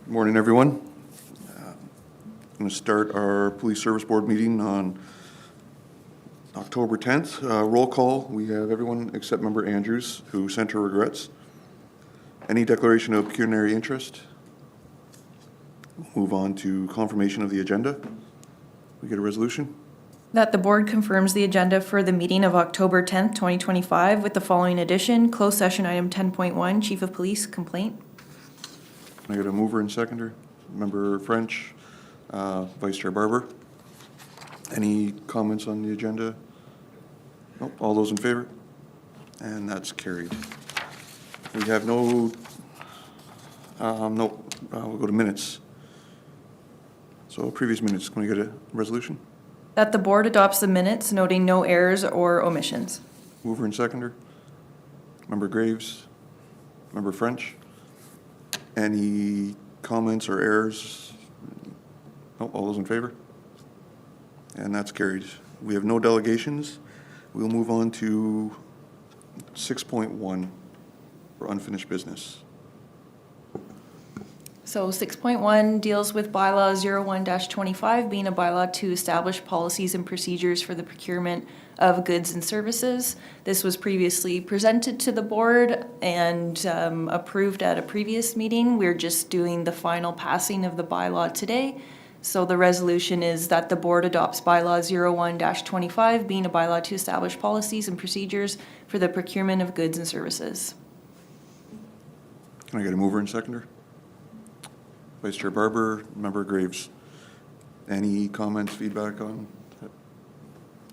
Morning, everyone. I'm going to start our Police Service Board meeting on October 10th. Roll call. We have everyone except Member Andrews, who sent her regrets. Any declaration of pecuniary interest? Move on to confirmation of the agenda. We get a resolution. That the board confirms the agenda for the meeting of October 10th, 2025 with the following addition: closed session item 10.1, Chief of Police complaint. Can I get a mover and seconder? Member French, Vice Chair Barber. Any comments on the agenda? Nope. All those in favor? And that's carried. We have we'll go to minutes. So previous minutes, can we get a resolution? That the board adopts the minutes, noting no errors or omissions. Mover and seconder. Member Graves, Member French. Any comments or errors? No, all those in favor? And that's carried. We have no delegations. We'll move on to 6.1 for unfinished business. So 6.1 deals with bylaw 01-25, being a bylaw to establish policies and procedures for the procurement of goods and services. This was previously presented to the board and approved at a previous meeting. We're just doing the final passing of the bylaw today. So the resolution is that the board adopts bylaw 01-25, being a bylaw to establish policies and procedures for the procurement of goods and services. Can I get a mover and seconder? Vice Chair Barber, Member Graves. Any comments, feedback on that?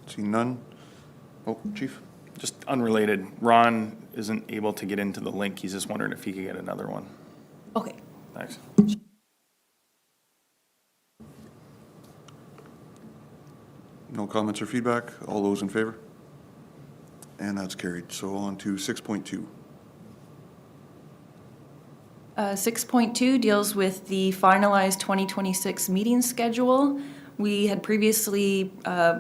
Seeing none? Oh, Chief? Just unrelated, Ron isn't able to get into the link. He's just wondering if he could get another one. Okay. Thanks. No comments or feedback? All those in favor? And that's carried. So on to 6.2. 6.2 deals with the finalized 2026 meeting schedule. We had previously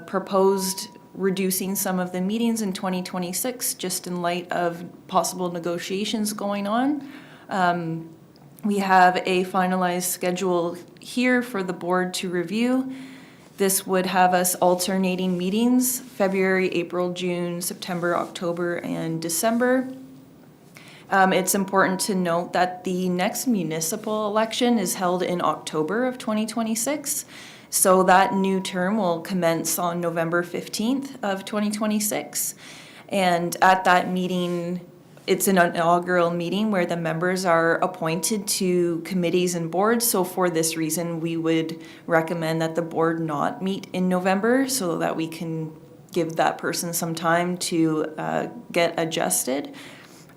proposed reducing some of the meetings in 2026 just in light of possible negotiations going on. We have a finalized schedule here for the board to review. This would have us alternating meetings: February, April, June, September, October, and December. It's important to note that the next municipal election is held in October of 2026. So that new term will commence on November 15th of 2026. And at that meeting, it's an inaugural meeting where the members are appointed to committees and boards. So for this reason, we would recommend that the board not meet in November so that we can give that person some time to get adjusted.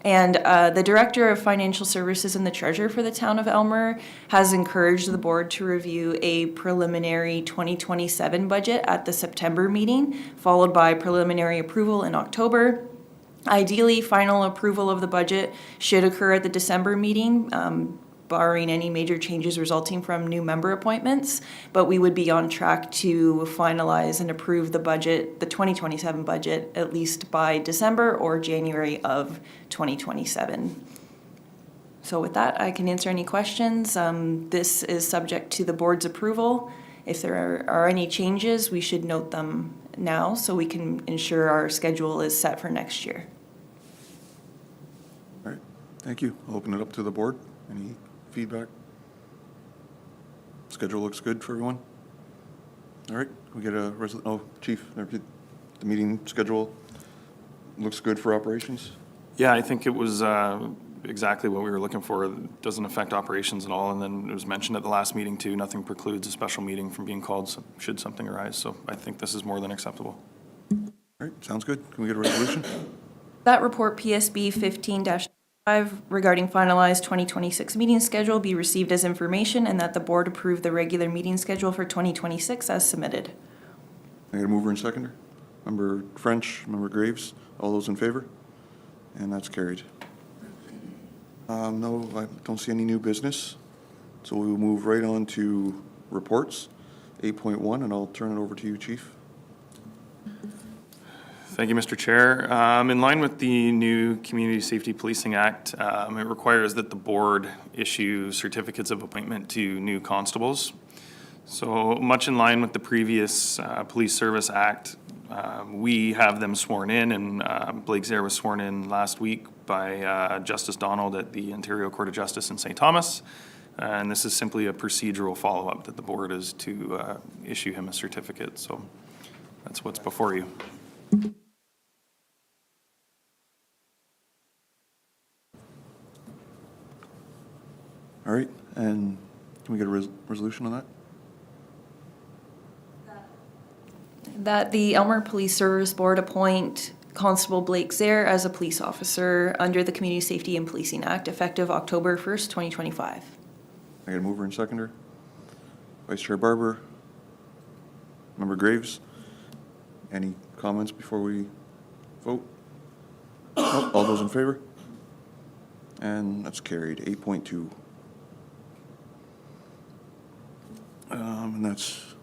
And the Director of Financial Services and the Treasurer for the Town of Aylmer has encouraged the board to review a preliminary 2027 budget at the September meeting, followed by preliminary approval in October. Ideally, final approval of the budget should occur at the December meeting, barring any major changes resulting from new member appointments, but we would be on track to finalize and approve the budget, the 2027 budget, at least by December or January of 2027. So with that, I can answer any questions. This is subject to the board's approval. If there are any changes, we should note them now so we can ensure our schedule is set for next year. All right. Thank you. I'll open it up to the board. Any feedback? Schedule looks good for everyone? All right, we get a Chief, the meeting schedule looks good for operations? Yeah, I think it was exactly what we were looking for. It doesn't affect operations at all. And then it was mentioned at the last meeting too, nothing precludes a special meeting from being called should something arise. So I think this is more than acceptable. All right, sounds good. Can we get a resolution? That report PSB 15-5 regarding finalized 2026 meeting schedule be received as information, and that the board approve the regular meeting schedule for 2026 as submitted. I get a mover and seconder. Member French, Member Graves, all those in favor? And that's carried. No, I don't see any new business. So we will move right on to reports, 8.1, and I'll turn it over to you, Chief. Thank you, Mr. Chair. In line with the new Community Safety Policing Act, it requires that the board issue certificates of appointment to new constables. So much in line with the previous Police Service Act, we have them sworn in, and Blake Zaire was sworn in last week by Justice Donald at the Ontario Court of Justice in St. Thomas. And this is simply a procedural follow-up that the board is to issue him a certificate. So that's what's before you. All right, and can we get a resolution on that? That the Aylmer Police Service Board appoint Constable Blake Zaire as a police officer under the Community Safety and Policing Act effective October 1st, 2025. I got a mover and seconder. Vice Chair Barber. Member Graves. Any comments before we vote? Nope. All those in favor? And that's carried. 8.2. And that's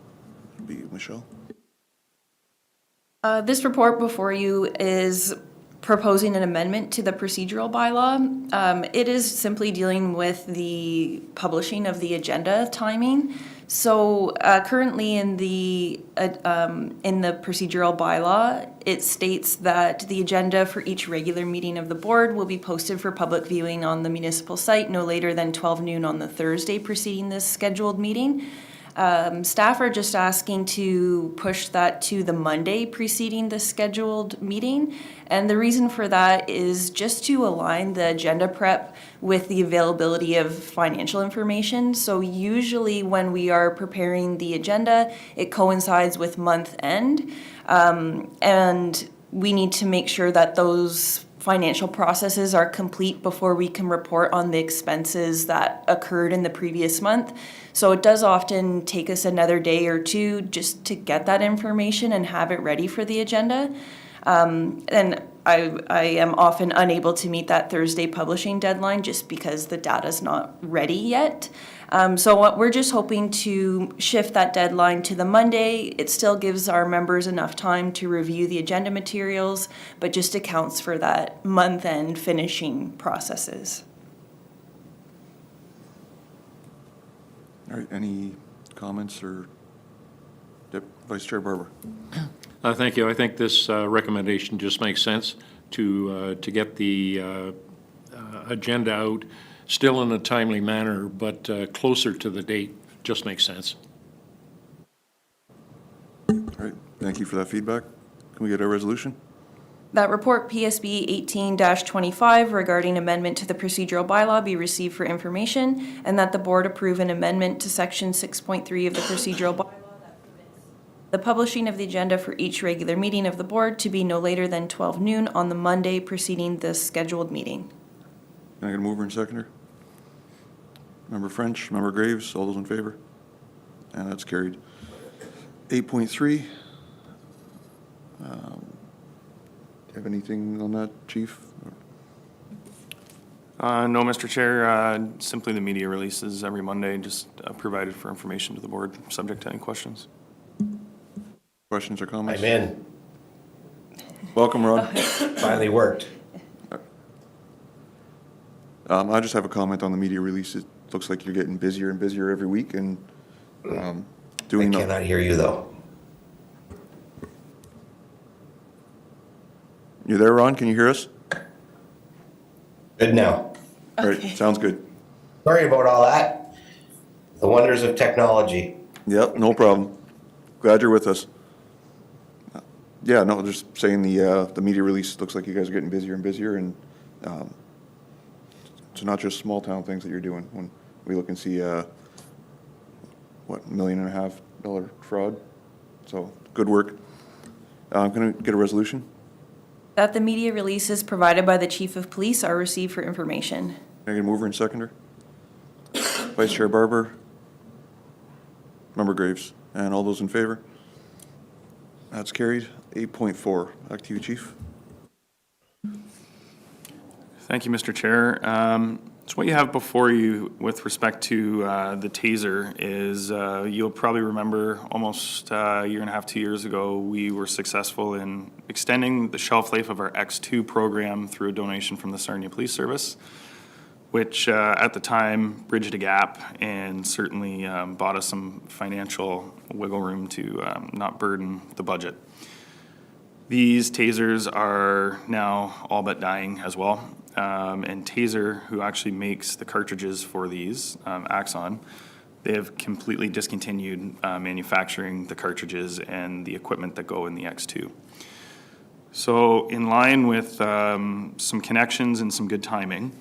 be Michelle. This report before you is proposing an amendment to the procedural bylaw. It is simply dealing with the publishing of the agenda timing. So currently in the procedural bylaw, it states that the agenda for each regular meeting of the board will be posted for public viewing on the municipal site no later than 12 noon on the Thursday preceding this scheduled meeting. Staff are just asking to push that to the Monday preceding the scheduled meeting. And the reason for that is just to align the agenda prep with the availability of financial information. So usually when we are preparing the agenda, it coincides with month end. And we need to make sure that those financial processes are complete before we can report on the expenses that occurred in the previous month. So it does often take us another day or two just to get that information and have it ready for the agenda. And I am often unable to meet that Thursday publishing deadline just because the data's not ready yet. So we're just hoping to shift that deadline to the Monday. It still gives our members enough time to review the agenda materials, but just accounts for that month-end finishing processes. All right, any comments or Vice Chair Barber? Thank you. I think this recommendation just makes sense to get the agenda out still in a timely manner, but closer to the date. Just makes sense. All right, thank you for that feedback. Can we get a resolution? That report PSB 18-25 regarding amendment to the procedural bylaw be received for information, and that the board approve an amendment to section 6.3 of the procedural bylaw that permits the publishing of the agenda for each regular meeting of the board to be no later than 12 noon on the Monday preceding the scheduled meeting. Can I get a mover and seconder? Member French, Member Graves, all those in favor? And that's carried. 8.3. Do you have anything on that, Chief? No, Mr. Chair, simply the media releases every Monday, just provided for information to the board, subject to any questions. Questions or comments? I'm in. Welcome, Ron. Finally worked. I just have a comment on the media release. It looks like you're getting busier and busier every week and I doing. cannot hear you though. You there, Ron? Can you hear us? Good now. All right, sounds good. Sorry about all that. The wonders of technology. Yep, no problem. Glad you're with us. Yeah, no, just saying the media release looks like you guys are getting busier and busier, and it's not just small town things that you're doing. When we look and see $1.5 million fraud, so good work. I'm gonna get a resolution. That the media releases provided by the Chief of Police are received for information. Can I get a mover and seconder? Vice Chair Barber, Member Graves, and all those in favor? That's carried. 8.4. Back to you, Chief. Thank you, Mr. Chair. So what you have before you with respect to the taser is, you'll probably remember almost a year and a half, 2 years ago, we were successful in extending the shelf life of our X2 program through a donation from the Sarnia Police Service, which at the time bridged a gap and certainly bought us some financial wiggle room to not burden the budget. These tasers are now all but dying as well. And Taser, who actually makes the cartridges for these, Axon, they have completely discontinued manufacturing the cartridges and the equipment that go in the X2. So in line with some connections and some good timing,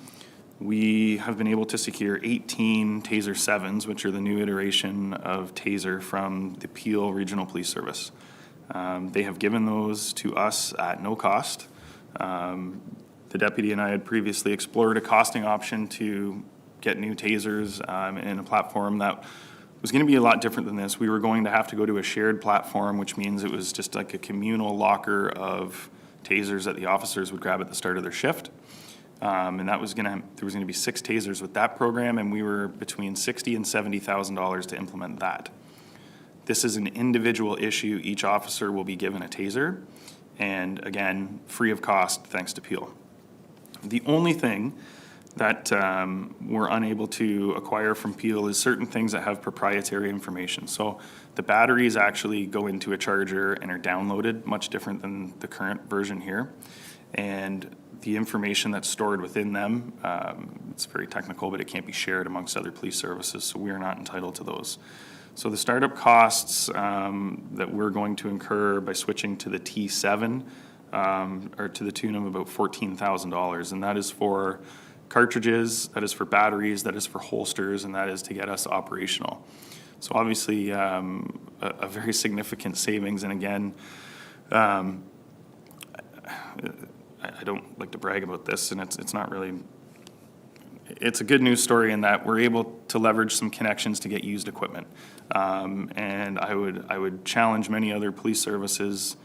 we have been able to secure 18 Taser 7s, which are the new iteration of Taser from the Peel Regional Police Service. They have given those to us at no cost. The deputy and I had previously explored a costing option to get new tasers in a platform that was going to be a lot different than this. We were going to have to go to a shared platform, which means it was just like a communal locker of tasers that the officers would grab at the start of their shift. And there was going to be 6 tasers with that program, and we were between $60,000 and $70,000 to implement that. This is an individual issue. Each officer will be given a taser, and again, free of cost thanks to Peel. The only thing that we're unable to acquire from Peel is certain things that have proprietary information. So the batteries actually go into a charger and are downloaded, much different than the current version here. And the information that's stored within them, it's very technical, but it can't be shared amongst other police services, so we are not entitled to those. So the startup costs that we're going to incur by switching to the T7 are to the tune of about $14,000, and that is for cartridges, that is for batteries, that is for holsters, and that is to get us operational. So obviously a very significant savings, and again, I don't like to brag about this, and it's not really, it's a good news story in that we're able to leverage some connections to get used equipment. And I would challenge many other police services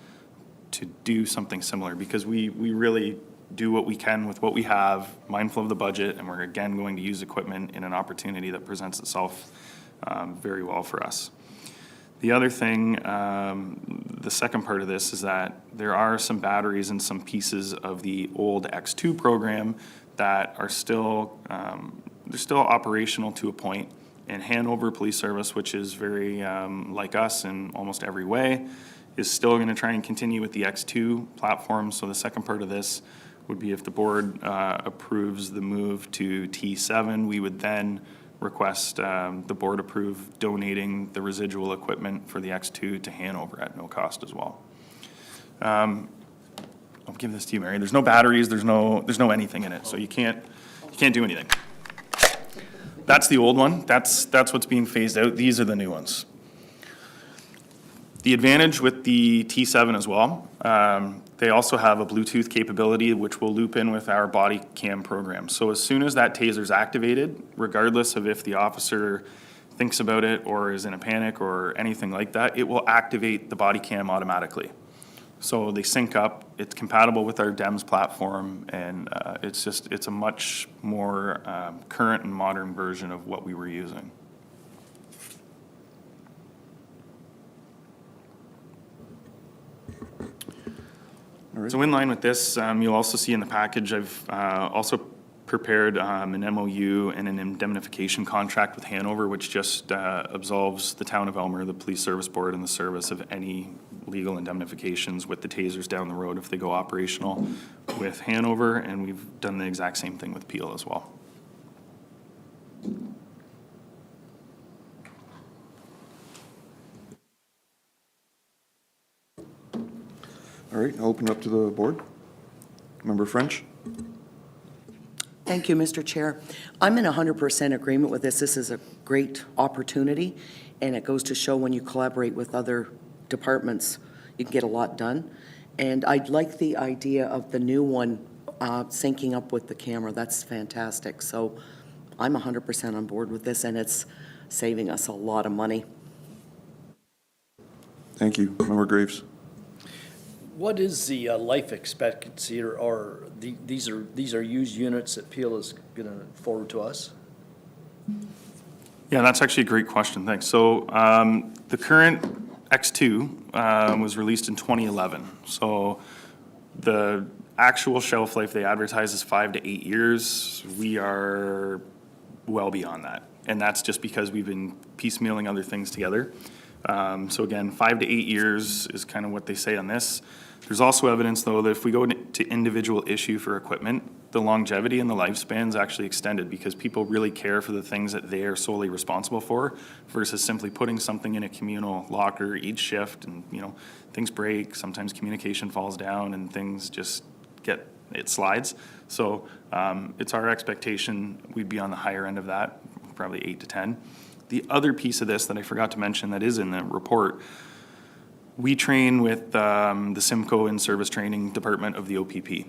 to do something similar, because we really do what we can with what we have, mindful of the budget, and we're again going to use equipment in an opportunity that presents itself very well for us. The other thing, the second part of this is that there are some batteries and some pieces of the old X2 program that are still, they're still operational to a point. And Hanover Police Service, which is very like us in almost every way, is still going to try and continue with the X2 platform. So the second part of this would be if the board approves the move to T7, we would then request the board approve donating the residual equipment for the X2 to Hanover at no cost as well. I'll give this to you, Mary. There's no batteries, there's no anything in it, so you can't do anything. That's the old one. That's what's being phased out. These are the new ones. The advantage with the T7 as well, they also have a Bluetooth capability which will loop in with our body cam program. So as soon as that taser is activated, regardless of if the officer thinks about it or is in a panic or anything like that, it will activate the body cam automatically. So they sync up, it's compatible with our DEMS platform, and it's a much more current and modern version of what we were using. All right. So in line with this, you'll also see in the package, I've also prepared an MOU and an indemnification contract with Hanover, which just absolves the town of Aylmer, the police service board, and the service of any legal indemnifications with the tasers down the road if they go operational with Hanover, and we've done the exact same thing with Peel as well. All right, I'll open it up to the board. Member French? Thank you, Mr. Chair. I'm in 100% agreement with this. This is a great opportunity, and it goes to show when you collaborate with other departments, you can get a lot done. And I'd like the idea of the new one syncing up with the camera. That's fantastic. So I'm 100% on board with this, and it's saving us a lot of money. Thank you. Member Graves? What is the life expectancy, or these are used units that Peel is going to forward to us? Yeah, that's actually a great question, thanks. So the current X2 was released in 2011. So the actual shelf life they advertise is 5 to 8 years. We are well beyond that. And that's just because we've been piecemealing other things together. So again, 5 to 8 years is kind of what they say on this. There's also evidence, though, that if we go to individual issue for equipment, the longevity and the lifespan is actually extended because people really care for the things that they are solely responsible for versus simply putting something in a communal locker each shift and, you know, things break, sometimes communication falls down and things just it slides. So it's our expectation we'd be on the higher end of that, probably 8 to 10. The other piece of this that I forgot to mention that is in the report, we train with the Simcoe in-service training department of the OPP.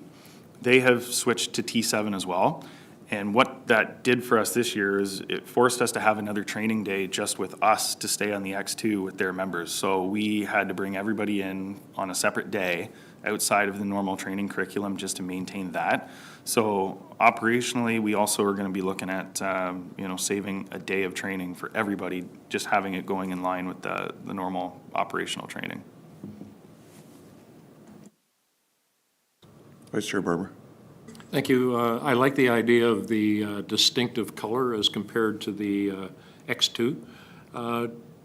They have switched to T7 as well. And what that did for us this year is it forced us to have another training day just with us to stay on the X2 with their members. So we had to bring everybody in on a separate day outside of the normal training curriculum just to maintain that. So operationally, we also are going to be looking at, saving a day of training for everybody, just having it going in line with the normal operational training. Vice Chair Barber. Thank you. I like the idea of the distinctive color as compared to the X2.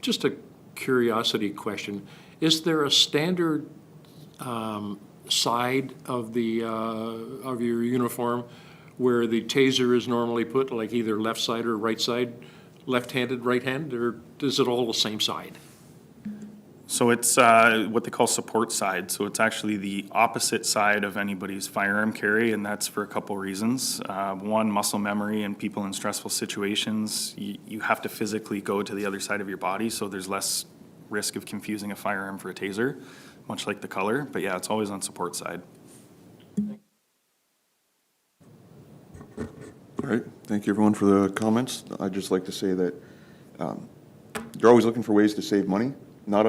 Just a curiosity question. Is there a standard side of your uniform where the taser is normally put, like either left side or right side, left-handed, right-handed, or is it all the same side? So it's what they call support side. So it's actually the opposite side of anybody's firearm carry, and that's for a couple reasons. One, muscle memory, and people in stressful situations, you have to physically go to the other side of your body, so there's less risk of confusing a firearm for a taser, much like the color. But yeah, it's always on support side. All right, thank you everyone for the comments. I'd just like to say that you're always looking for ways to save money. Not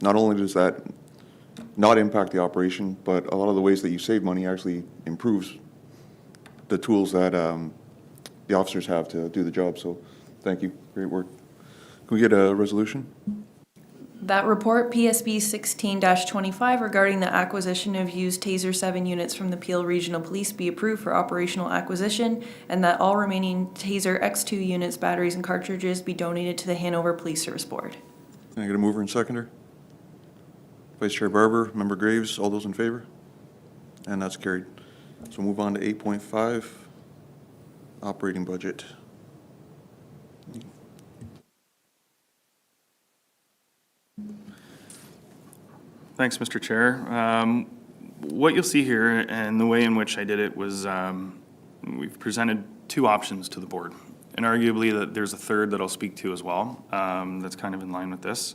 only does that not impact the operation, but a lot of the ways that you save money actually improves the tools that the officers have to do the job. So thank you, great work. Can we get a resolution? That report, PSB 16-25, regarding the acquisition of used Taser 7 units from the Peel Regional Police be approved for operational acquisition, and that all remaining Taser X2 units, batteries, and cartridges be donated to the Hanover Police Service Board. Can I get a mover and seconder? Vice Chair Barber, Member Graves, all those in favor? And that's carried. So move on to 8.5, operating budget. Thanks, Mr. Chair. What you'll see here, and the way in which I did it was we've presented two options to the board. And arguably that there's a third that I'll speak to as well that's kind of in line with this.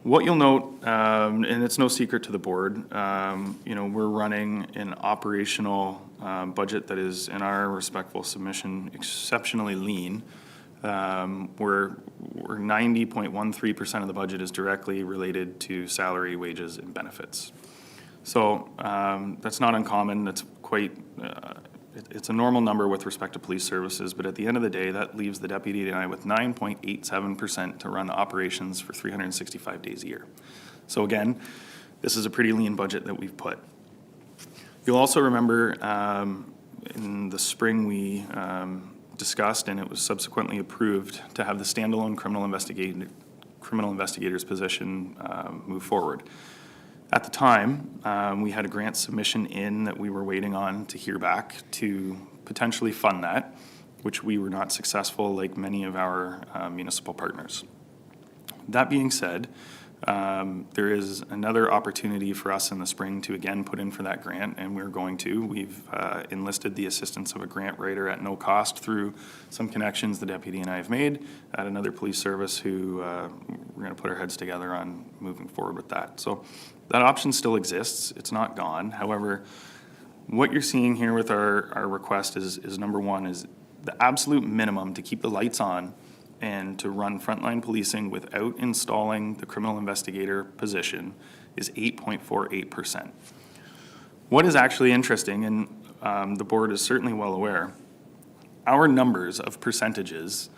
What you'll note, and it's no secret to the board, we're running an operational budget that is, in our respectful submission, exceptionally lean. Where 90.13% of the budget is directly related to salary, wages, and benefits. So that's not uncommon. That's quite, it's a normal number with respect to police services, but at the end of the day, that leaves the deputy and I with 9.87% to run operations for 365 days a year. So again, this is a pretty lean budget that we've put. You'll also remember in the spring we discussed, and it was subsequently approved, to have the standalone criminal investigator's position move forward. At the time, we had a grant submission in that we were waiting on to hear back to potentially fund that, which we were not successful like many of our municipal partners. That being said, there is another opportunity for us in the spring to again put in for that grant, and we're going to. We've enlisted the assistance of a grant writer at no cost through some connections the deputy and I have made at another police service who we're going to put our heads together on moving forward with that. So that option still exists. It's not gone. However, what you're seeing here with our request is number one is the absolute minimum to keep the lights on and to run frontline policing without installing the criminal investigator position is 8.48%. What is actually interesting, and the board is certainly well aware, our numbers of percentages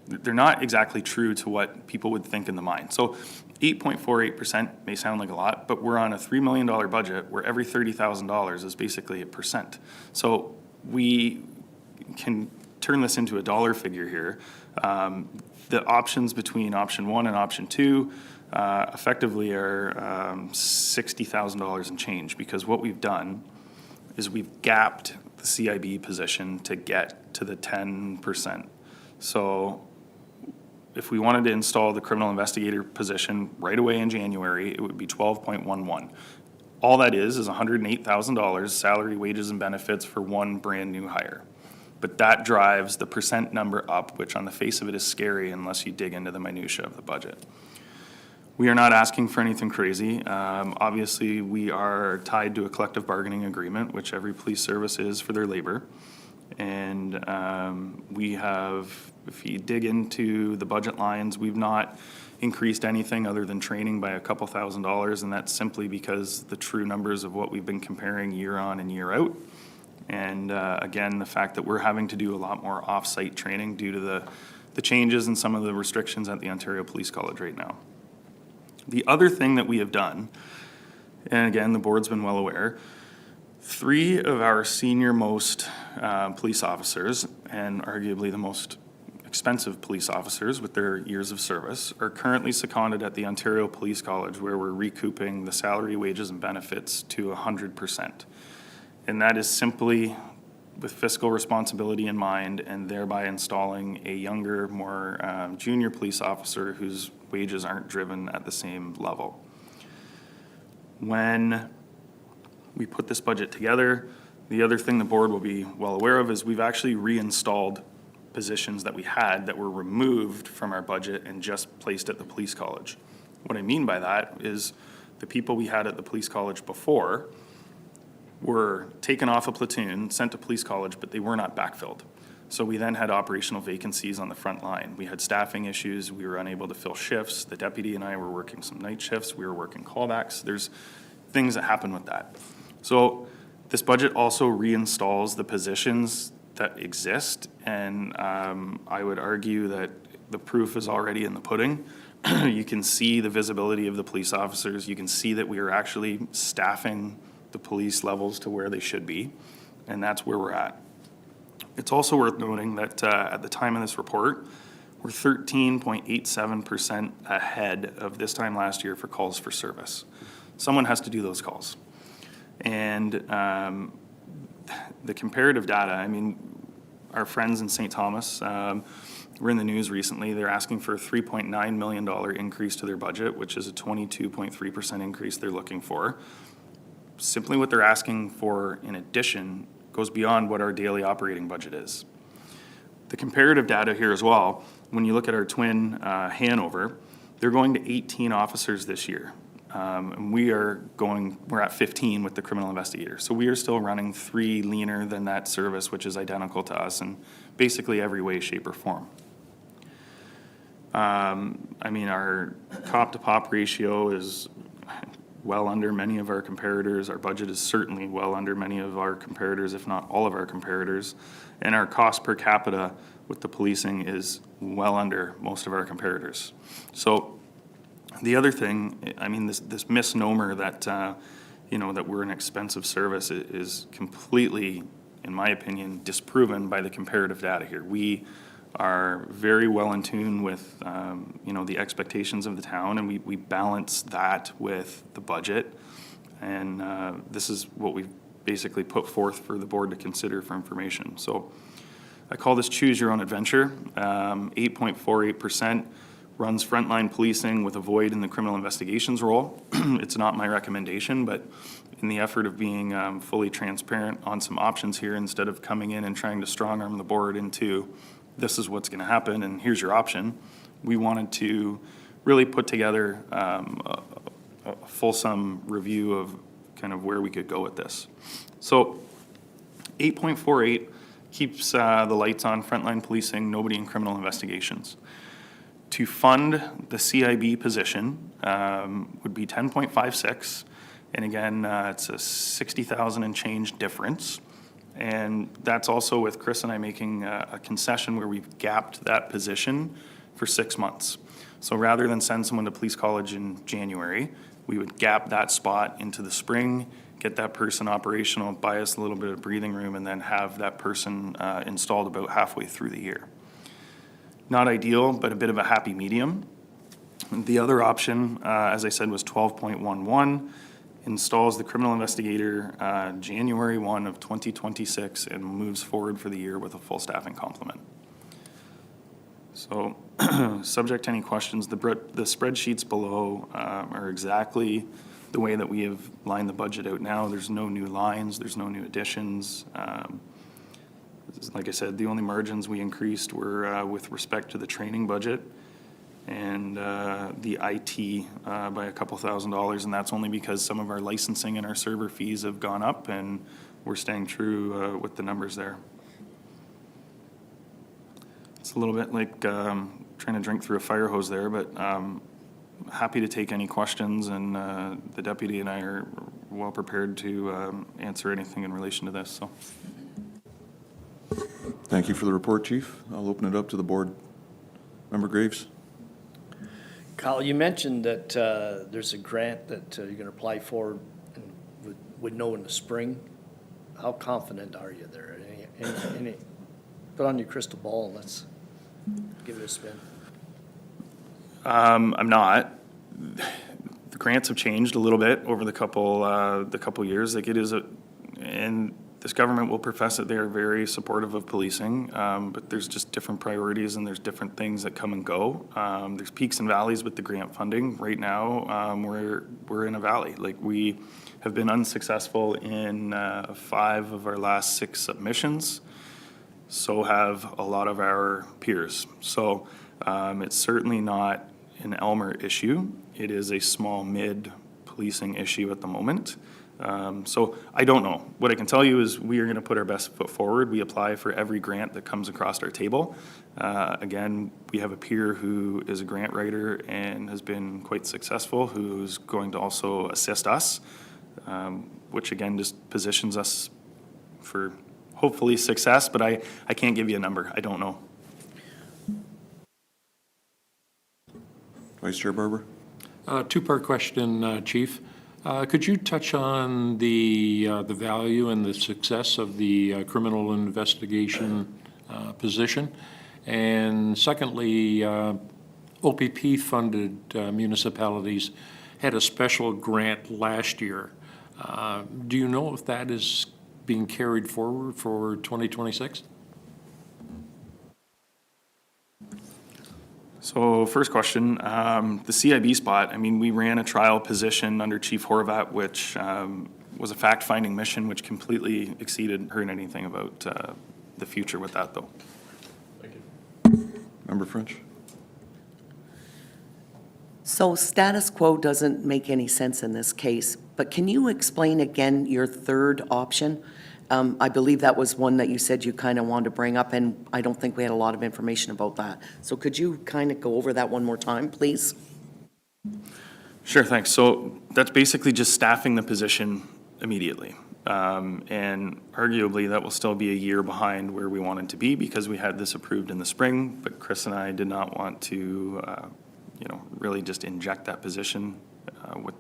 they're not exactly true to what people would think in the mind. So 8.48% may sound like a lot, but we're on a $3 million budget where every $30,000 is basically a percent. So we can turn this into a dollar figure here. The options between option 1 and option 2 effectively are $60,000 and change, because what we've done is we've gapped the CIB position to get to the 10%. So if we wanted to install the criminal investigator position right away in January, it would be 12.11. All that is $108,000 salary, wages, and benefits for one brand-new hire. But that drives the percent number up, which on the face of it is scary unless you dig into the minutia of the budget. We are not asking for anything crazy. Obviously, we are tied to a collective bargaining agreement, which every police service is for their labor. And we have, if you dig into the budget lines, we've not increased anything other than training by a couple $1,000s, and that's simply because the true numbers of what we've been comparing year on and year out. And again, the fact that we're having to do a lot more off-site training due to the changes and some of the restrictions at the Ontario Police College right now. The other thing that we have done, and again, the board's been well aware, 3 of our senior most police officers, and arguably the most expensive police officers with their years of service, are currently seconded at the Ontario Police College, where we're recouping the salary, wages, and benefits to 100%. And that is simply with fiscal responsibility in mind, and thereby installing a younger, more junior police officer whose wages aren't driven at the same level. When we put this budget together, the other thing the board will be well aware of is we've actually reinstalled positions that we had that were removed from our budget and just placed at the police college. What I mean by that is the people we had at the police college before were taken off a platoon, sent to police college, but they were not backfilled. So we then had operational vacancies on the front line. We had staffing issues. We were unable to fill shifts. The deputy and I were working some night shifts. We were working callbacks. There's things that happen with that. So this budget also reinstalls the positions that exist, and I would argue that the proof is already in the pudding. You can see the visibility of the police officers. You can see that we are actually staffing the police levels to where they should be, and that's where we're at. It's also worth noting that at the time of this report, we're 13.87% ahead of this time last year for calls for service. Someone has to do those calls. And the comparative data, I mean, our friends in St. Thomas were in the news recently. They're asking for a $3.9 million increase to their budget, which is a 22.3% increase they're looking for. Simply what they're asking for in addition goes beyond what our daily operating budget is. The comparative data here as well, when you look at our twin Hanover, they're going to 18 officers this year. And we're at 15 with the criminal investigator. So we are still running 3 leaner than that service, which is identical to us in basically every way, shape, or form. I mean, our cop to pop ratio is well under many of our comparators. Our budget is certainly well under many of our comparators, if not all of our comparators. And our cost per capita with the policing is well under most of our comparators. So the other thing, I mean, this misnomer that, that we're an expensive service is completely, in my opinion, disproven by the comparative data here. We are very well in tune with, the expectations of the town, and we balance that with the budget. And this is what we've basically put forth for the board to consider for information. So I call this choose your own adventure. 8.48% runs frontline policing with a void in the criminal investigations role. It's not my recommendation, but in the effort of being fully transparent on some options here, instead of coming in and trying to strong arm the board into this is what's going to happen and here's your option, we wanted to really put together a fulsome review of kind of where we could go with this. So 8.48 keeps the lights on frontline policing, nobody in criminal investigations. To fund the CIB position would be 10.56. And again, it's a 60,000 and change difference. And that's also with Chris and I making a concession where we've gapped that position for 6 months. So rather than send someone to police college in January, we would gap that spot into the spring, get that person operational, buy us a little bit of breathing room, and then have that person installed about halfway through the year. Not ideal, but a bit of a happy medium. The other option, as I said, was 12.11, installs the criminal investigator January 1 of 2026 and moves forward for the year with a full staffing complement. So, subject to any questions, the spreadsheets below are exactly the way that we have lined the budget out now. There's no new lines, there's no new additions. Like I said, the only margins we increased were with respect to the training budget and the IT by a couple $1,000s, and that's only because some of our licensing and our server fees have gone up, and we're staying true with the numbers there. It's a little bit like trying to drink through a fire hose there, but happy to take any questions, and the deputy and I are well prepared to answer anything in relation to this. So. Thank you for the report, Chief. I'll open it up to the board. Member Graves? Kyle, you mentioned that there's a grant that you're gonna apply for and would know in the spring. How confident are you there? Any put on your crystal ball and let's give it a spin. I'm not. The grants have changed a little bit over the couple years. Like it is and this government will profess that they are very supportive of policing, but there's just different priorities and there's different things that come and go. There's peaks and valleys with the grant funding. Right now, we're in a valley. Like we have been unsuccessful in 5 of our last 6 submissions. So have a lot of our peers. So it's certainly not an Aylmer issue. It is a small mid policing issue at the moment. So I don't know. What I can tell you is we are going to put our best foot forward. We apply for every grant that comes across our table. Again, we have a peer who is a grant writer and has been quite successful, who's going to also assist us, which again just positions us for hopefully success, but I can't give you a number. I don't know. Vice Chair Barber? Two-part question, Chief. Could you touch on the value and the success of the criminal investigation position? And secondly, OPP-funded municipalities had a special grant last year. Do you know if that is being carried forward for 2026? So first question, the CIB spot, I mean, we ran a trial position under Chief Horvat, which was a fact-finding mission, which completely exceeded heard anything about the future with that, though. Thank you. Member French? So status quo doesn't make any sense in this case, but can you explain again your third option? I believe that was one that you said you kind of wanted to bring up, and I don't think we had a lot of information about that. So could you kind of go over that one more time, please? Sure, thanks. So that's basically just staffing the position immediately. And arguably, that will still be a year behind where we wanted to be because we had this approved in the spring, but Chris and I did not want to, really just inject that position with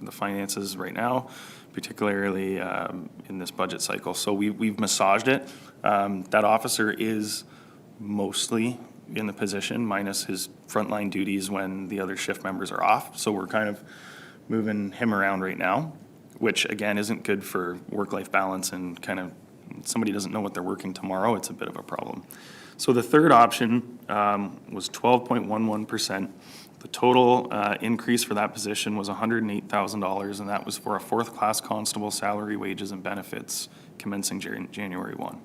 the finances right now, particularly in this budget cycle. So we've massaged it. That officer is mostly in the position, minus his frontline duties when the other shift members are off. So we're kind of moving him around right now, which again isn't good for work-life balance and kind of somebody doesn't know what they're working tomorrow. It's a bit of a problem. So the third option was 12.11%. The total increase for that position was $108,000, and that was for a 4th-class constable salary, wages, and benefits commencing January 1.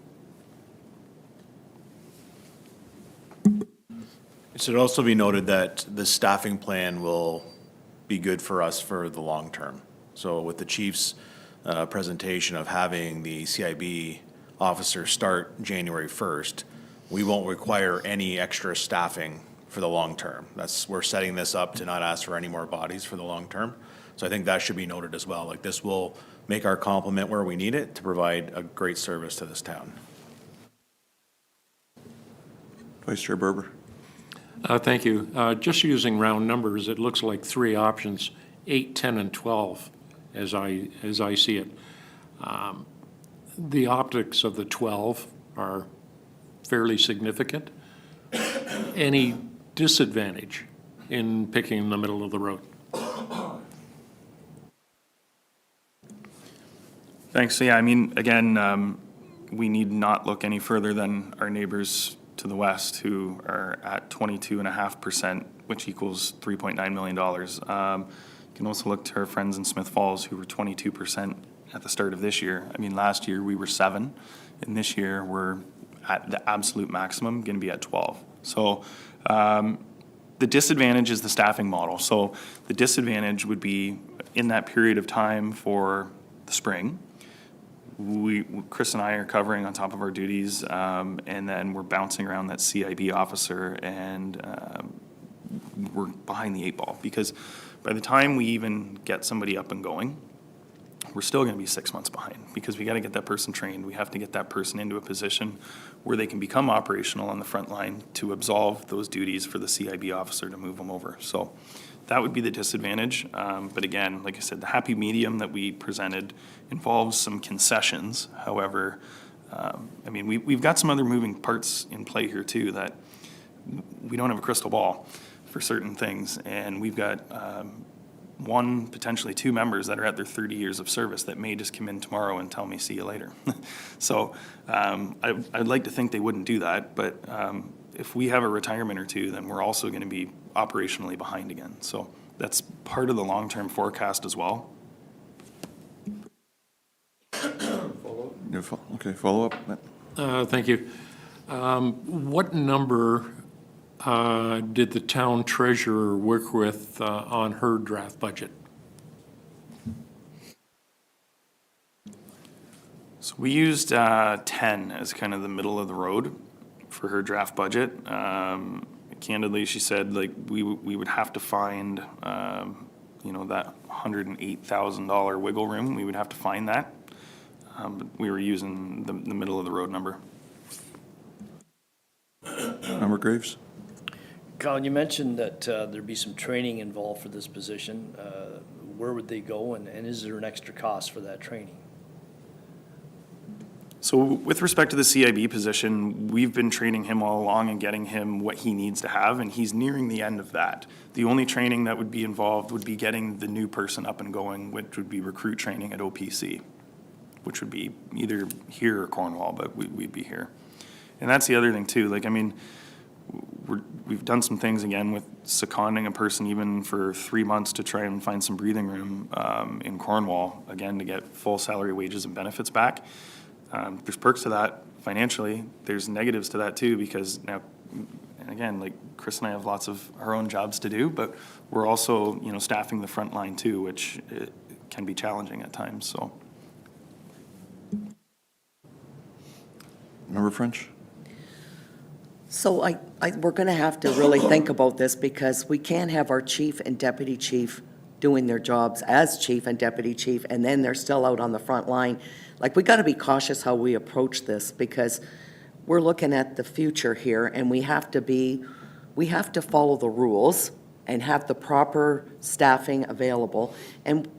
It should also be noted that the staffing plan will be good for us for the long term. So with the chief's presentation of having the CIB officer start January 1st, we won't require any extra staffing for the long term. We're setting this up to not ask for any more bodies for the long term. So I think that should be noted as well. Like, this will make our complement where we need it to provide a great service to this town. Vice Chair Berber. Thank you. Just using round numbers, it looks like three options, 8, 10, and 12, as I see it. The optics of the 12 are fairly significant. Any disadvantage in picking the middle of the road? Thanks. So yeah, I mean, again, we need not look any further than our neighbors to the west who are at 22.5%, which equals $3.9 million. You can also look to our friends in Smith Falls who were 22% at the start of this year. I mean, last year we were 7%, and this year we're at the absolute maximum, going to be at 12%. So the disadvantage is the staffing model. So the disadvantage would be in that period of time for the spring. Chris and I are covering on top of our duties, and then we're bouncing around that CIB officer, and we're behind the 8 ball because by the time we even get somebody up and going, we're still going to be 6 months behind because we got to get that person trained. We have to get that person into a position where they can become operational on the front line to absolve those duties for the CIB officer to move them over. So that would be the disadvantage. But again, like I said, the happy medium that we presented involves some concessions. However, I mean, we've got some other moving parts in play here too that we don't have a crystal ball for certain things. And we've got one, potentially 2 members that are at their 30 years of service that may just come in tomorrow and tell me, see you later. So I'd like to think they wouldn't do that, but if we have a retirement or 2, then we're also going to be operationally behind again. So that's part of the long-term forecast as well. Okay, follow up, Matt? Thank you. What number did the town treasurer work with on her draft budget? So we used 10 as kind of the middle of the road for her draft budget. Candidly, she said, like, we would have to find, you know, that $108,000 wiggle room. We would have to find that. But we were using the middle of the road number. Member Graves? Colin, you mentioned that there'd be some training involved for this position. Where would they go, and is there an extra cost for that training? So with respect to the CIB position, we've been training him all along and getting him what he needs to have, and he's nearing the end of that. The only training that would be involved would be getting the new person up and going, which would be recruit training at OPC, which would be either here or Cornwall, but we'd be here. And that's the other thing too. Like, I mean, we've done some things again with seconding a person even for 3 months to try and find some breathing room in Cornwall, again, to get full salary, wages, and benefits back. There's perks to that financially. There's negatives to that too, because now, and again, like Chris and I have lots of our own jobs to do, but we're also, you know, staffing the front line too, which can be challenging at times. So, Member French? So we're going to have to really think about this because we can't have our chief and deputy chief doing their jobs as chief and deputy chief, and then they're still out on the front line. Like, we got to be cautious how we approach this because we're looking at the future here, and we have to follow the rules and have the proper staffing available. And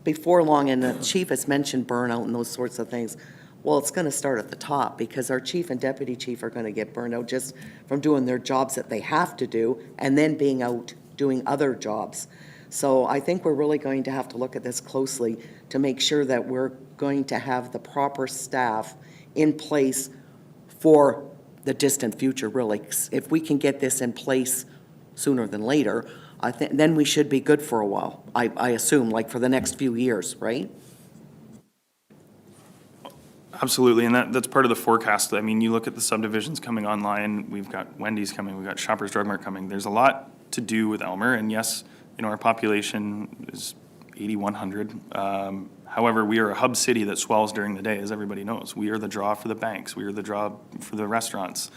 before long, and the chief has mentioned burnout and those sorts of things, well, it's going to start at the top because our chief and deputy chief are going to get burned out just from doing their jobs that they have to do and then being out doing other jobs. So I think we're really going to have to look at this closely to make sure that we're going to have the proper staff in place for the distant future, really. If we can get this in place sooner than later, I think then we should be good for a while, I assume, like for the next few years, right? absolutely, and that's part of the forecast. I mean, you look at the subdivisions coming online, we've got Wendy's coming, we've got Shoppers Drug Mart coming. There's a lot to do with Aylmer, and yes, you know, our population is 8,100. However, we are a hub city that swells during the day, as everybody knows. We are the draw for the banks. We are the draw for the restaurants.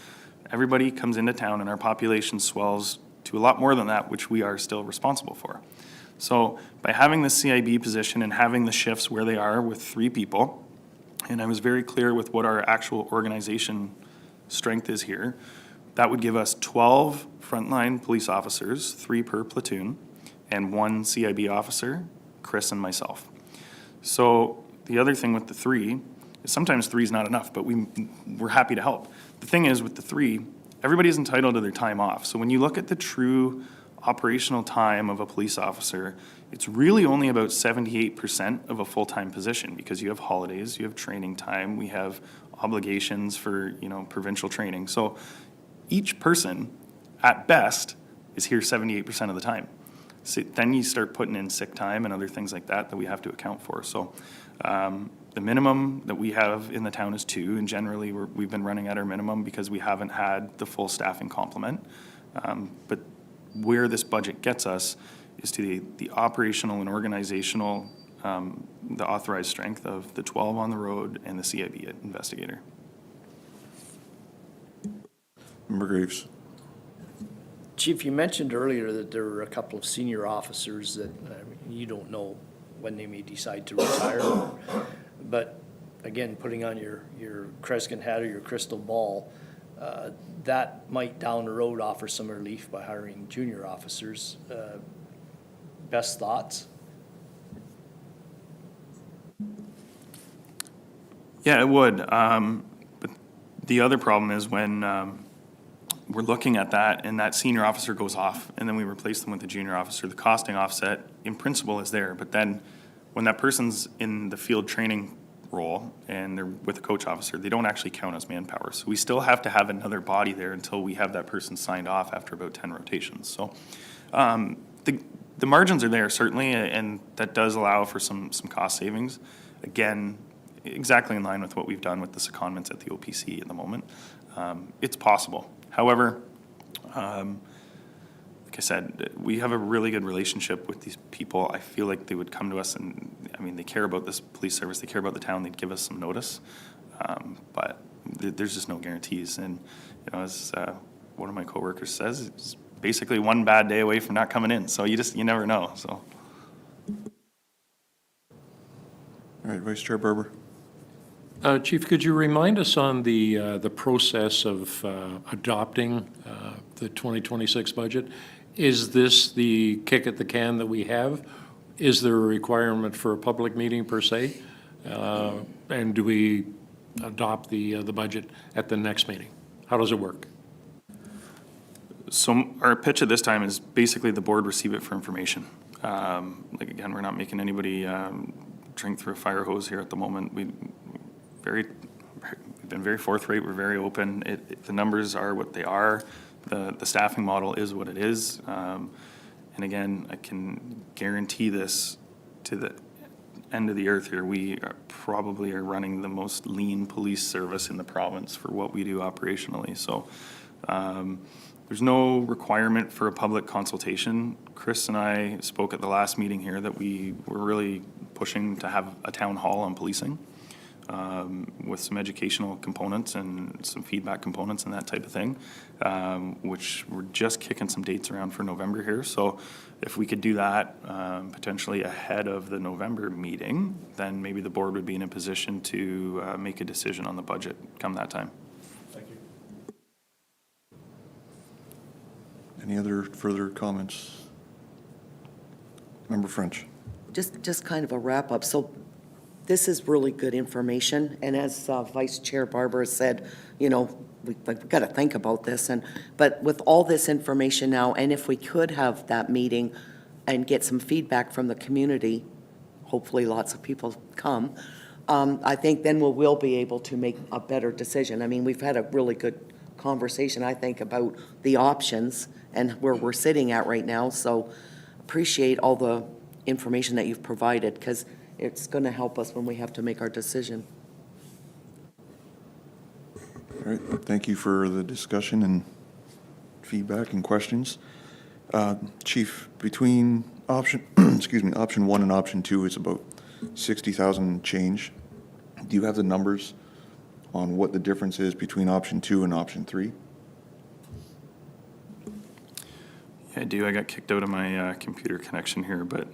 everybody comes into town and our population swells to a lot more than that, which we are still responsible for. So by having the CIB position and having the shifts where they are with 3 people, and I was very clear with what our actual organization strength is here, that would give us 12 frontline police officers, 3 per platoon, and 1 CIB officer, Chris and myself. So the other thing with the 3 is sometimes 3 is not enough, but we're happy to help. The thing is with the 3, everybody's entitled to their time off. So when you look at the true operational time of a police officer, it's really only about 78% of a full-time position, because you have holidays, you have training time, we have obligations for, provincial training. So each person, at best, is here 78% of the time. So then you start putting in sick time and other things like that we have to account for. So the minimum that we have in the town is 2, and generally we've been running at our minimum because we haven't had the full staffing complement. But where this budget gets us is to the operational and organizational, the authorized strength of the 12 on the road and the CIB investigator. Member Graves. Chief, you mentioned earlier that there were a couple of senior officers that you don't know when they may decide to retire. But again, putting on your Kreskin hat or your crystal ball, that might down the road offer some relief by hiring junior officers. Best thoughts? Yeah, it would. But the other problem is when we're looking at that and that senior officer goes off and then we replace them with a junior officer, the costing offset in principle is there. But then when that person's in the field training role and they're with a coach officer, they don't actually count as manpower. So we still have to have another body there until we have that person signed off after about 10 rotations. So the margins are there certainly, and that does allow for some cost savings. Again, exactly in line with what we've done with the secondments at the OPC at the moment. It's possible. However, like I said, we have a really good relationship with these people. I feel like they would come to us and, they care about this police service, they care about the town, they'd give us some notice. But there's just no guarantees. And, as one of my coworkers says, it's basically one bad day away from not coming in. So you never know, so. All right, Vice Chair Barber. Chief, could you remind us on the process of adopting the 2026 budget? Is this the kick at the can that we have? Is there a requirement for a public meeting per se? And do we adopt the budget at the next meeting? How does it work? So our pitch at this time is basically the board receive it for information. Again, we're not making anybody drink through a fire hose here at the moment. We've been very forthright, we're very open. The numbers are what they are. The staffing model is what it is. And again, I can guarantee this to the end of the earth here. We probably are running the most lean police service in the province for what we do operationally. So there's no requirement for a public consultation. Chris and I spoke at the last meeting here that we were really pushing to have a town hall on policing. With some educational components and some feedback components and that type of thing, which we're just kicking some dates around for November here. So if we could do that potentially ahead of the November meeting, then maybe the board would be in a position to make a decision on the budget come that time. Thank you. Any other further comments? Member French. Just kind of a wrap up. So this is really good information, and as Vice Chair Barber said, we've got to think about this. But with all this information now, and if we could have that meeting and get some feedback from the community, hopefully lots of people come, I think then we'll be able to make a better decision. We've had a really good conversation, I think, about the options and where we're sitting at right now. So appreciate all the information that you've provided, because it's going to help us when we have to make our decision. All right, thank you for the discussion and feedback and questions. Chief, between option, option 1 and option 2, it's about 60,000 change. Do you have the numbers on what the difference is between option 2 and option 3? I do. I got kicked out of my computer connection here, but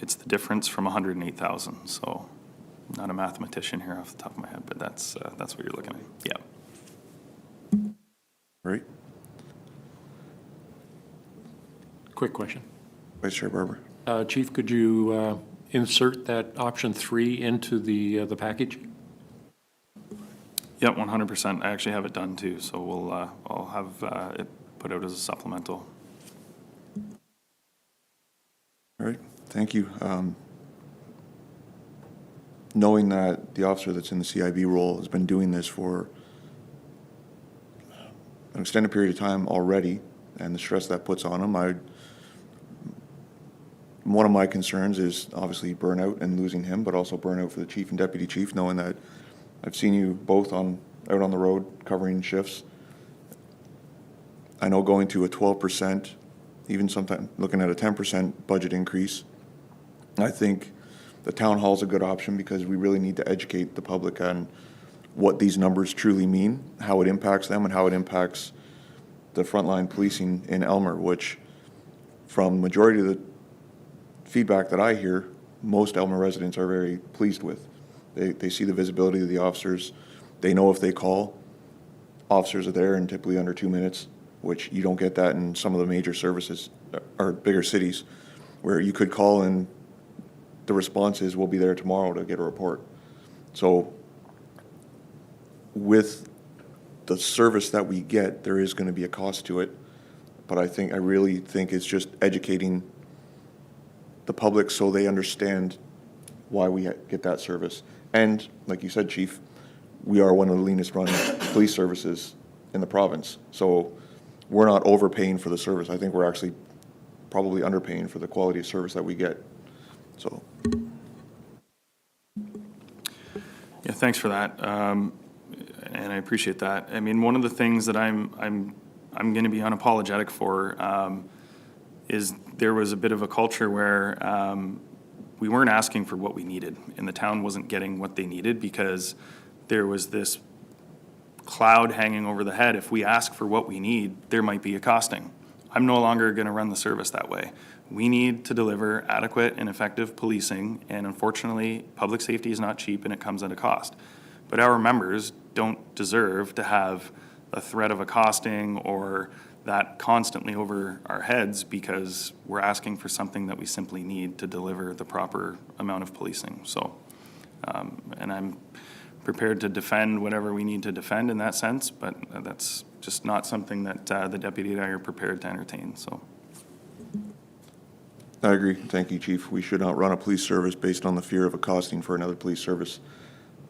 it's the difference from 108,000. So, not a mathematician here off the top of my head, but that's what you're looking at. Yeah. Right? Quick question. Vice Chair Barber. Chief, could you insert that option 3 into the package? Yep, 100%. I actually have it done too, so I'll have it put out as a supplemental. All right, thank you. Knowing that the officer that's in the CIB role has been doing this for an extended period of time already, and the stress that puts on him, one of my concerns is obviously burnout and losing him, but also burnout for the chief and deputy chief, knowing that I've seen you both out on the road covering shifts. I know going to a 12%, even sometime looking at a 10% budget increase, I think the town hall is a good option because we really need to educate the public on what these numbers truly mean, how it impacts them, and how it impacts the frontline policing in Aylmer, which from majority of the feedback that I hear, most Aylmer residents are very pleased with. They see the visibility of the officers. They know if they call, officers are there in typically under 2 minutes, which you don't get that in some of the major services or bigger cities, where you could call and the response is, we'll be there tomorrow to get a report. So with the service that we get, there is going to be a cost to it, but I really think it's just educating the public so they understand why we get that service. And like you said, Chief, we are one of the leanest running police services in the province. So we're not overpaying for the service. I think we're actually probably underpaying for the quality of service that we get. So. Yeah, thanks for that, and I appreciate that. I mean, one of the things that I'm going to be unapologetic for is there was a bit of a culture where we weren't asking for what we needed, and the town wasn't getting what they needed because there was this cloud hanging over the head. If we ask for what we need, there might be a costing. I'm no longer going to run the service that way. We need to deliver adequate and effective policing, and unfortunately, public safety is not cheap and it comes at a cost. But our members don't deserve to have a threat of a costing or that constantly over our heads because we're asking for something that we simply need to deliver the proper amount of policing. So, and I'm prepared to defend whatever we need to defend in that sense, but that's just not something that the deputy and I are prepared to entertain, so. I agree. Thank you, Chief. We should not run a police service based on the fear of a costing for another police service,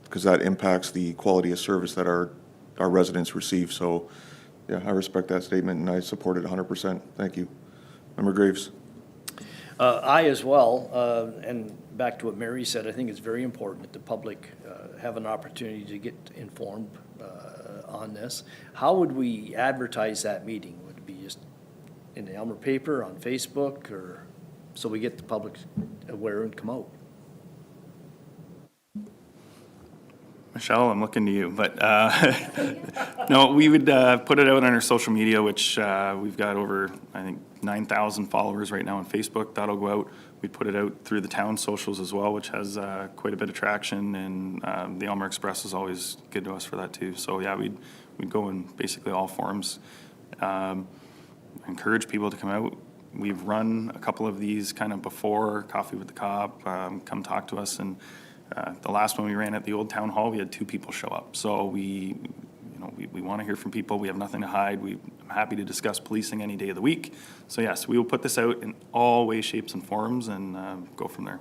because that impacts the quality of service that our residents receive. So, yeah, I respect that statement and I support it 100%. Thank you. Member Graves. I as well, and back to what Mary said, I think it's very important that the public have an opportunity to get informed on this. How would we advertise that meeting? Would it be just in the Aylmer paper, on Facebook, or so we get the public aware and come out? Michelle, I'm looking to you, but no, we would put it out on our social media, which we've got over, I think, 9,000 followers right now on Facebook. That'll go out. We'd put it out through the town socials as well, which has quite a bit of traction, and the Aylmer Express is always good to us for that too. So yeah, we'd go in basically all forums. Encourage people to come out. We've run a couple of these kind of before, Coffee with the Cop, come talk to us, and the last one we ran at the old town hall, we had 2 people show up. So we want to hear from people. We have nothing to hide. I'm happy to discuss policing any day of the week. So yes, we will put this out in all ways, shapes, and forms, and go from there.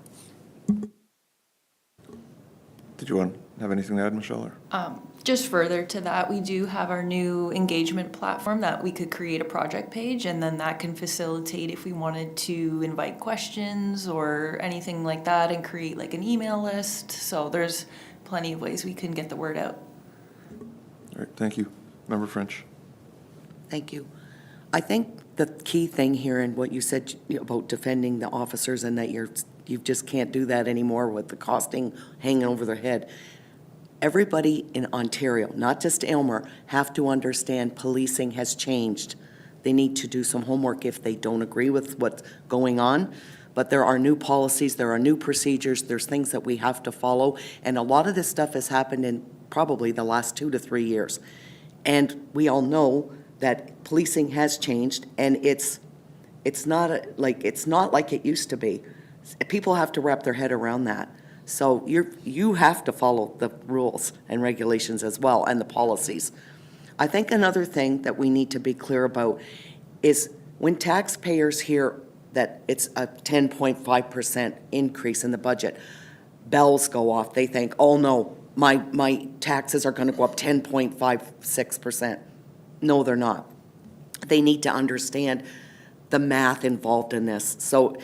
Did you have anything to add, Michelle? Or? Just further to that, we do have our new engagement platform that we could create a project page, and then that can facilitate if we wanted to invite questions or anything like that and create like an email list. So there's plenty of ways we can get the word out. All right, thank you. Member French. Thank you. I think the key thing here and what you said about defending the officers and that you just can't do that anymore with the costing hanging over their head. Everybody in Ontario, not just Aylmer, have to understand policing has changed They need to do some homework if they don't agree with what's going on. But there are new policies, there are new procedures, there's things that we have to follow. And a lot of this stuff has happened in probably the last 2 to 3 years. And we all know that policing has changed, and it's not like it used to be. People have to wrap their head around that. So you have to follow the rules and regulations as well, and the policies. I think another thing that we need to be clear about is when taxpayers hear that it's a 10.5% increase in the budget, bells go off. They think, oh no, my taxes are going to go up 10.56%. No, they're not. They need to understand the math involved in this. So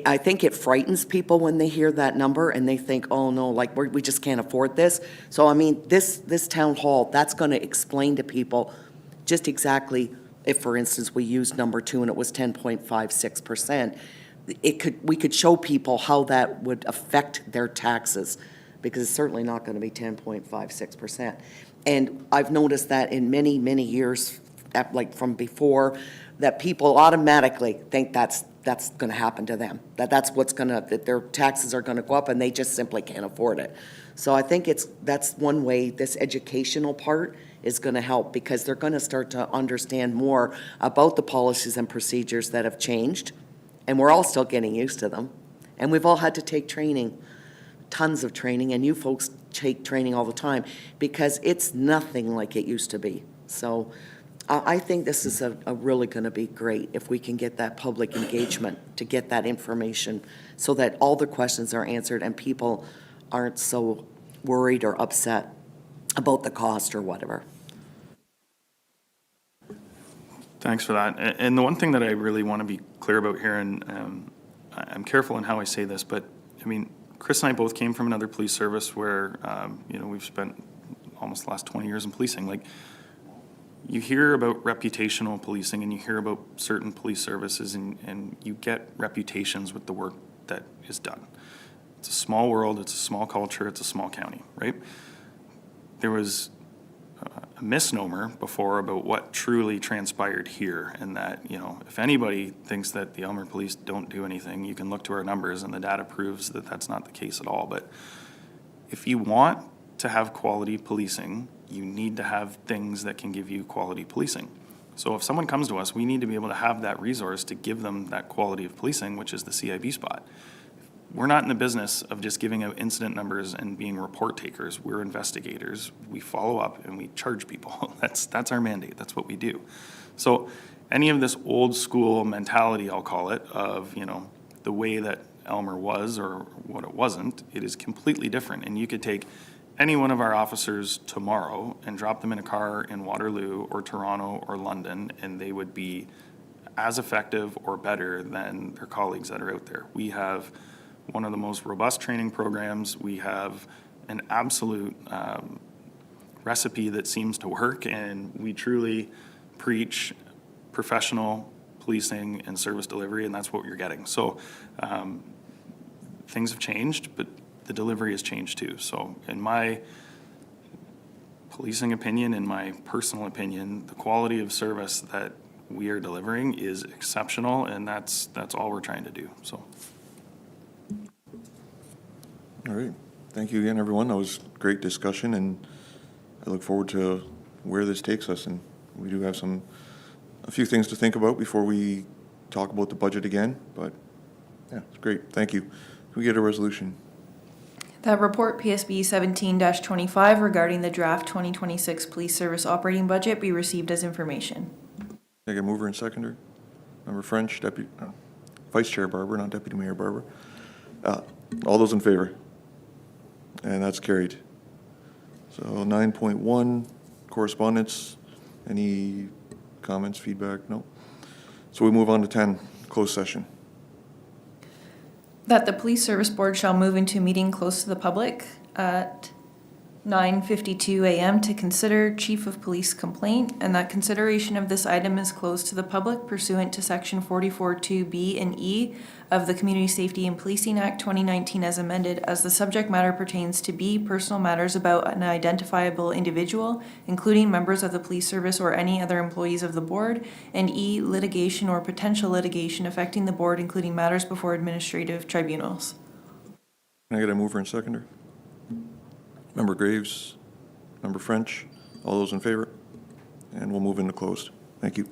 I think it frightens people when they hear that number and they think, oh no, like we just can't afford this. So I mean, this town hall, that's going to explain to people just exactly, if for instance we used number 2 and it was 10.56%, we could show people how that would affect their taxes, because it's certainly not going to be 10.56%. And I've noticed that in many, many years, like from before, that people automatically think that's going to happen to them, that their taxes are going to go up, and they just simply can't afford it. So I think that's one way this educational part is going to help, because they're going to start to understand more about the policies and procedures that have changed, and we're all still getting used to them. And we've all had to take training, tons of training, and you folks take training all the time, because it's nothing like it used to be. So I think this is a really going to be great if we can get that public engagement to get that information so that all the questions are answered and people aren't so worried or upset about the cost or whatever. Thanks for that. And the one thing that I really want to be clear about here, and I'm careful in how I say this, but I mean, Chris and I both came from another police service where, we've spent almost the last 20 years in policing. Like, you hear about reputational policing and you hear about certain police services, and you get reputations with the work that is done. It's a small world, it's a small culture, it's a small county, right? There was a misnomer before about what truly transpired here, and that, if anybody thinks that the Aylmer police don't do anything, you can look to our numbers and the data proves that that's not the case at all. But if you want to have quality policing, you need to have things that can give you quality policing. So if someone comes to us, we need to be able to have that resource to give them that quality of policing, which is the CIB spot. We're not in the business of just giving out incident numbers and being report takers. We're investigators. We follow up and we charge people. That's our mandate. That's what we do. So any of this old school mentality, I'll call it, of, the way that Aylmer was or what it wasn't, it is completely different. And you could take any one of our officers tomorrow and drop them in a car in Waterloo or Toronto or London, and they would be as effective or better than their colleagues that are out there. We have one of the most robust training programs. We have an absolute recipe that seems to work, and we truly preach professional policing and service delivery, and that's what you're getting. So things have changed, but the delivery has changed too. So in my policing opinion, in my personal opinion, the quality of service that we are delivering is exceptional, and that's all we're trying to do. So. All right. Thank you again, everyone. That was great discussion, and I look forward to where this takes us. And we do have a few things to think about before we talk about the budget again, but yeah, it's great. Thank you. Can we get a resolution? That report, PSB 17-25, regarding the draft 2026 police service operating budget be received as information. Can I get a mover and seconder? Member French, Vice Chair Barber, not Deputy Mayor Barber. All those in favor? And that's carried. So 9.1, correspondence. Any comments, feedback? No. So we move on to 10, closed session. That the police service board shall move into meeting close to the public at 9:52 a.m. to consider Chief of Police complaint, and that consideration of this item is closed to the public pursuant to Section 44(2)B and E of the Community Safety and Policing Act 2019 as amended, as the subject matter pertains to B, personal matters about an identifiable individual, including members of the police service or any other employees of the board, and E, litigation or potential litigation affecting the board, including matters before administrative tribunals. Can I get a mover and seconder? Member Graves, Member French, all those in favor? And we'll move into closed. Thank you.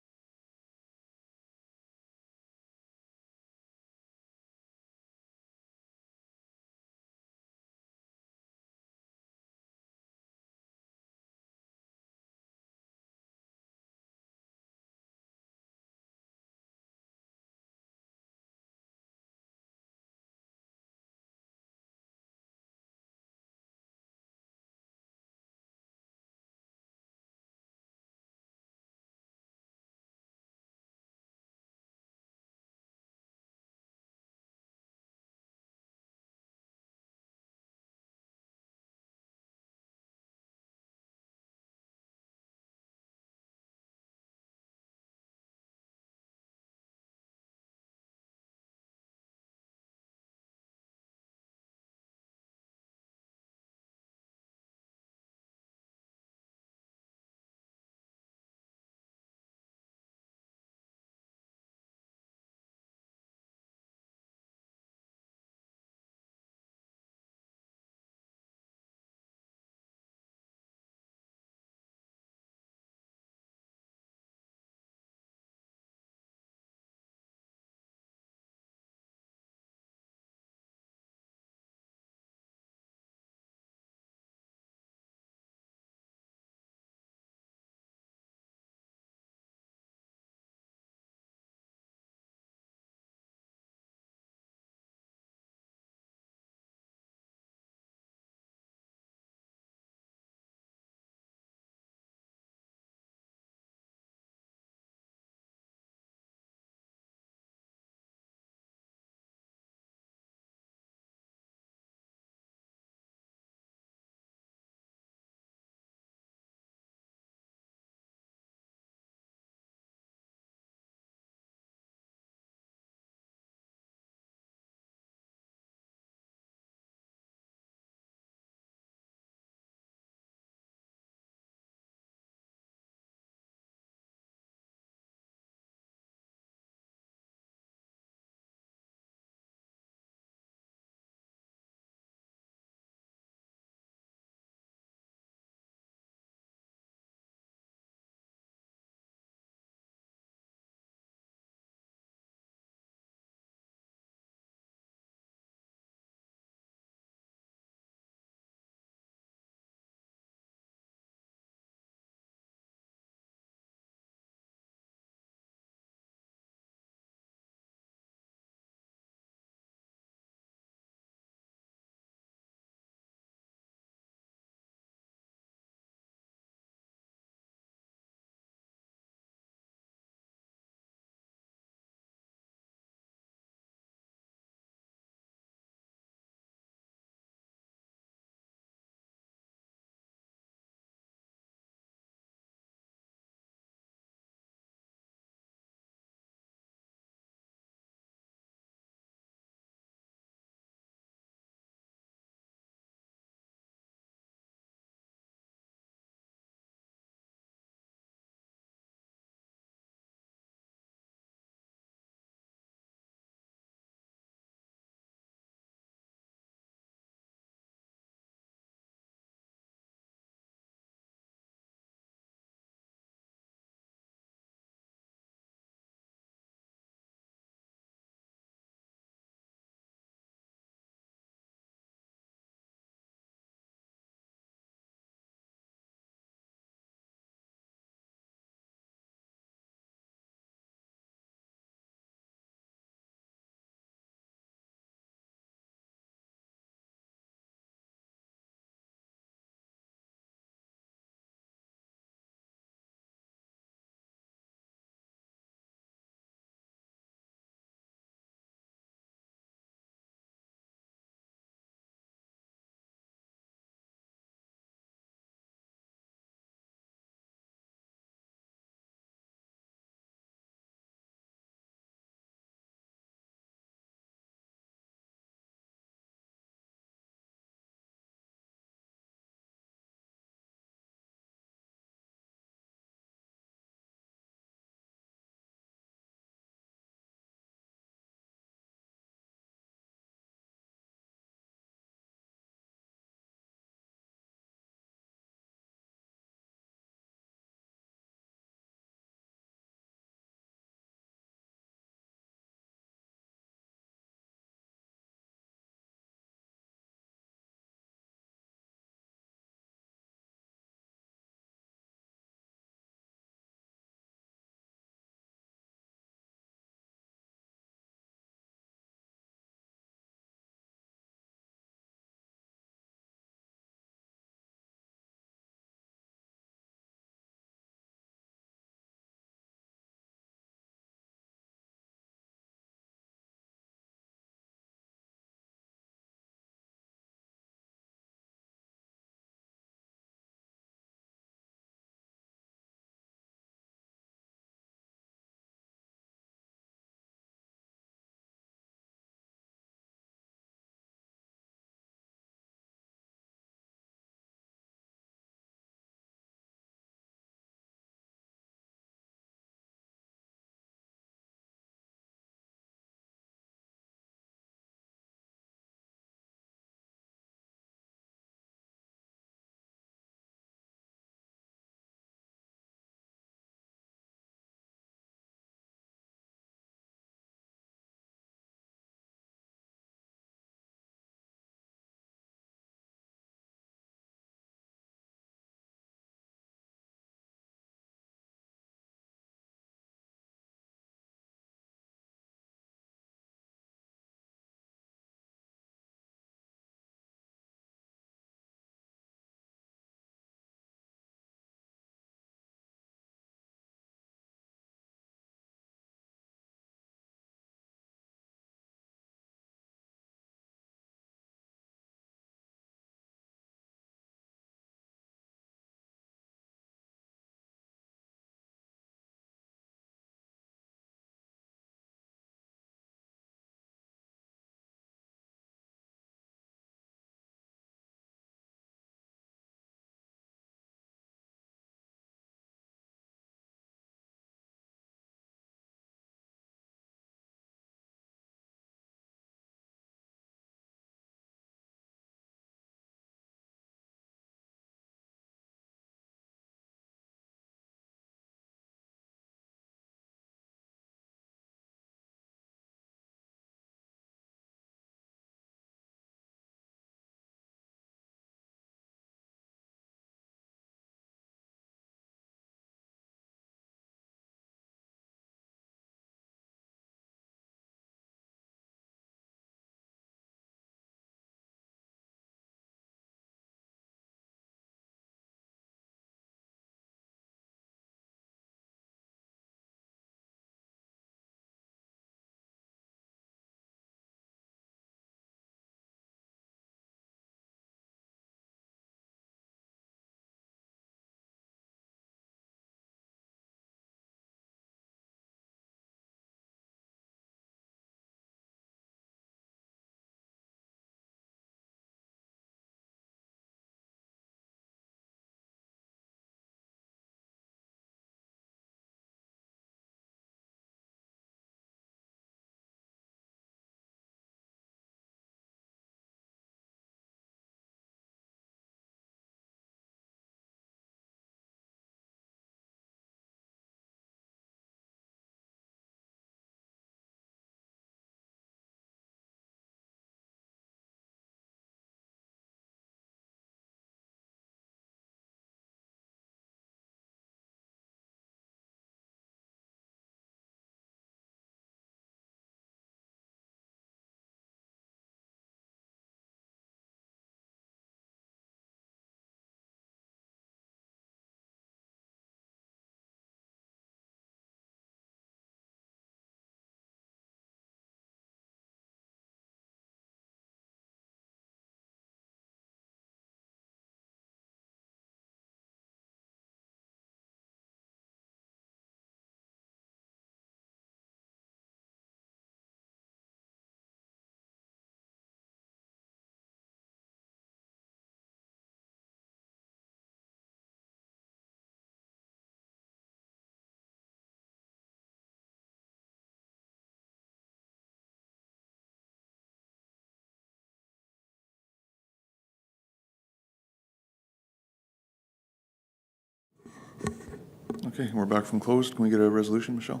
Okay, we're back from closed. Can we get a resolution, Michelle?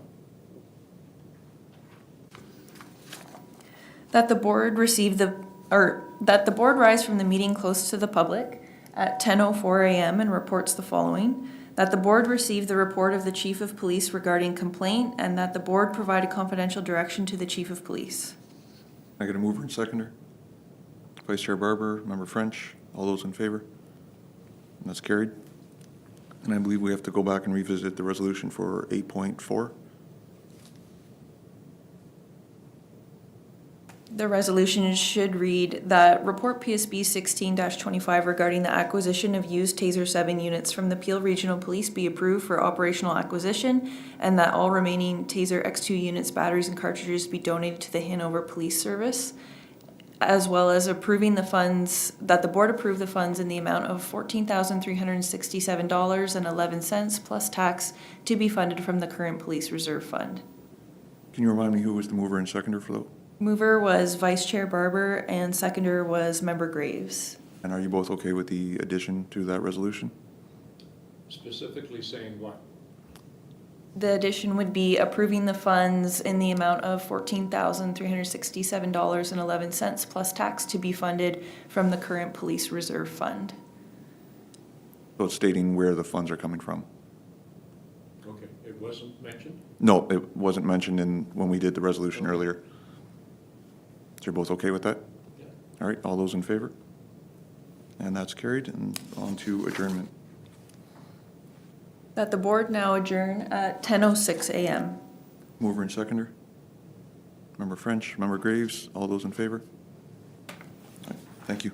That the board that the board rise from the meeting close to the public at 10:04 a.m. and reports the following. That the board receive the report of the chief of police regarding complaint, and that the board provide a confidential direction to the chief of police. Can I get a mover and seconder? Vice Chair Barber, Member French, all those in favor? And that's carried. And I believe we have to go back and revisit the resolution for 8.4. The resolution should read that report PSB 16-25 regarding the acquisition of used Taser 7 units from the Peel Regional Police be approved for operational acquisition, and that all remaining Taser X2 units, batteries, and cartridges be donated to the Hanover Police Service, as well as approving the funds, that the board approve the funds in the amount of $14,367.11 plus tax to be funded from the current police reserve fund. Can you remind me who was the mover and seconder for that? Mover was Vice Chair Barber and seconder was Member Graves. And are you both okay with the addition to that resolution? Specifically saying what? The addition would be approving the funds in the amount of $14,367.11 plus tax to be funded from the current police reserve fund. So it's stating where the funds are coming from. Okay, it wasn't mentioned? No, it wasn't mentioned when we did the resolution earlier. So you're both okay with that? Yeah. All right, all those in favor? And that's carried, and on to adjournment. That the board now adjourn at 10:06 a.m. Mover and seconder? Member French, Member Graves, all those in favor? All right, thank you.